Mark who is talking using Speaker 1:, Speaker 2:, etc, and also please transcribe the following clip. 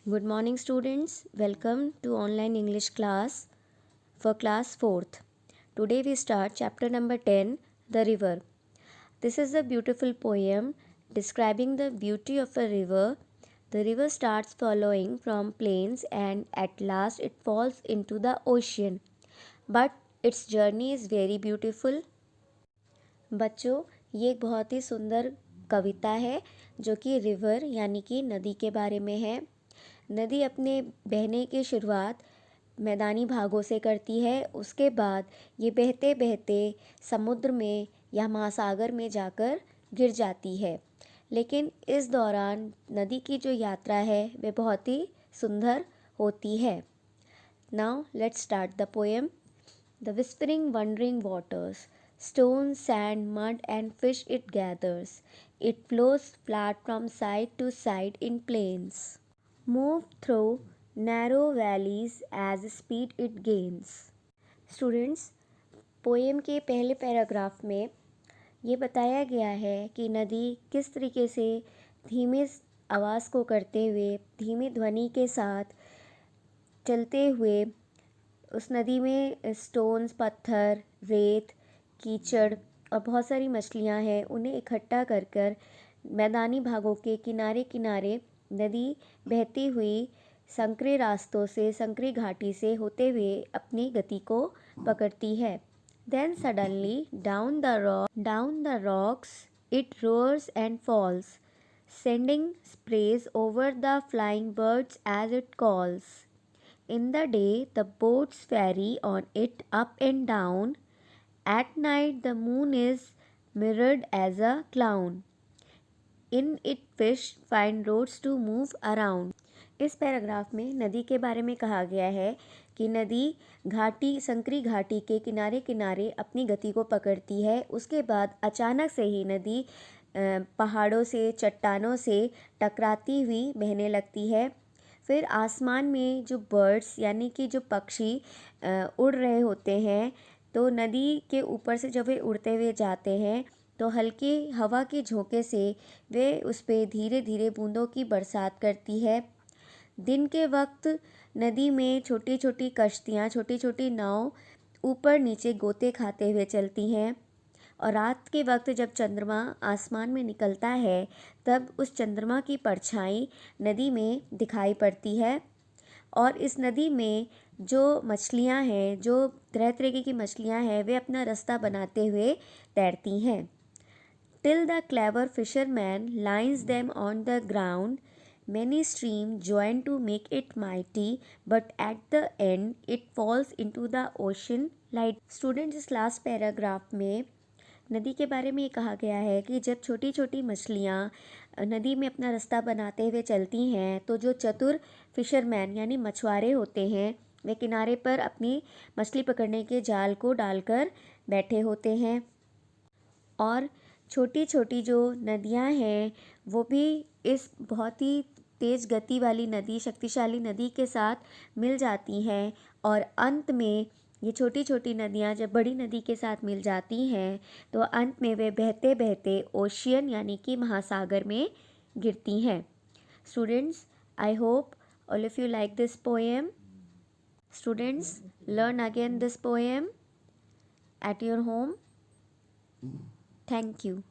Speaker 1: Good morning, students. Welcome to online English class for class 4th. Today we start chapter number 10, The River. This is a beautiful poem describing the beauty of a river. The river starts flowing from plains and at last it falls into the ocean. But its journey is very beautiful. बच्चों, ये एक बहुत ही सुंदर कविता है जो कि river यानी कि नदी के बारे में है। नदी अपने बहने की शुरुआत मैदानी भागों से करती है। उसके बाद ये बहते बहते समुद्र में या महासागर में जाकर गिर जाती है। लेकिन इस दौरान नदी की जो यात्रा है वह बहुत ही सुंदर होती है। Now let's start the poem. The whispering wondering waters, stone, sand, mud, and fish it gathers. It flows flat from side to side in plains. Move through narrow valleys as speed it gains. Students, poem के पहले paragraph में ये बताया गया है कि नदी किस तरीके से धीमे आवाज़ को करते हुए, धीमी ध्वनि के साथ चलते हुए उस नदी में स्टोन्स, पत्थर, रेत, कीचड़ और बहुत सारी मछलियां हैं, उन्हें इकट्ठा कर कर मैदानी भागों के किनारे किनारे नदी बहती हुई संकरे रास्तों से, संकरी घाटी से होते हुए अपनी गति को पकड़ती है। Then suddenly down the rocks it roars and falls, sending sprays over the flying birds as it calls. In the day the boats ferry on it up and down. At night the moon is mirrored as a clown. In it fish find roads to move around. इस paragraph में नदी के बारे में कहा गया है कि नदी घाटी, संकरी घाटी के किनारे किनारे अपनी गति को पकड़ती है। उसके बाद अचानक से ही नदी पहाड़ों से, चट्टानों से टकराती हुई बहने लगती है। फिर आसमान में जो बर्ड्स यानी कि जो पक्षी उड़ रहे होते हैं, तो नदी के ऊपर से जब वे उड़ते हुए जाते हैं तो हल्की हवा के झोंके से वे उस पर धीरे धीरे बूंदों की बरसात करती है। दिन के वक्त नदी में छोटी छोटी कश्तियाँ, छोटी छोटी नाव ऊपर नीचे गोते खाते हुए चलती हैं। और रात के वक्त जब चंद्रमा आसमान में निकलता है तब उस चंद्रमा की परछाई नदी में दिखाई पड़ती है। और इस नदी में जो मछलियाँ हैं, जो तरह तरह की मछलियाँ हैं, वे अपना रास्ता बनाते हुए तैरती हैं। Till the clever fisherman lines them on the ground, many streams join to make it mighty, but at the end it falls into the ocean light. Students, इस लास्ट पैराग्राफ में नदी के बारे में ये कहा गया है कि जब छोटी छोटी मछलियाँ नदी में अपना रास्ता बनाते हुए चलती हैं तो जो चतुर फिशरमैन यानी मछुआरे होते हैं वे किनारे पर अपनी मछली पकड़ने के जाल को डालकर बैठे होते हैं। और छोटी छोटी जो नदियाँ हैं वो भी इस बहुत ही तेज़ गति वाली नदी, शक्तिशाली नदी के साथ मिल जाती हैं। और अंत में ये छोटी छोटी नदियाँ जब बड़ी नदी के साथ मिल जाती हैं तो अंत में वे बहते बहते ओशियन यानी कि महासागर में गिरती हैं। Students, I hope all of you like this poem. Students, learn again this poem at your home. Thank you.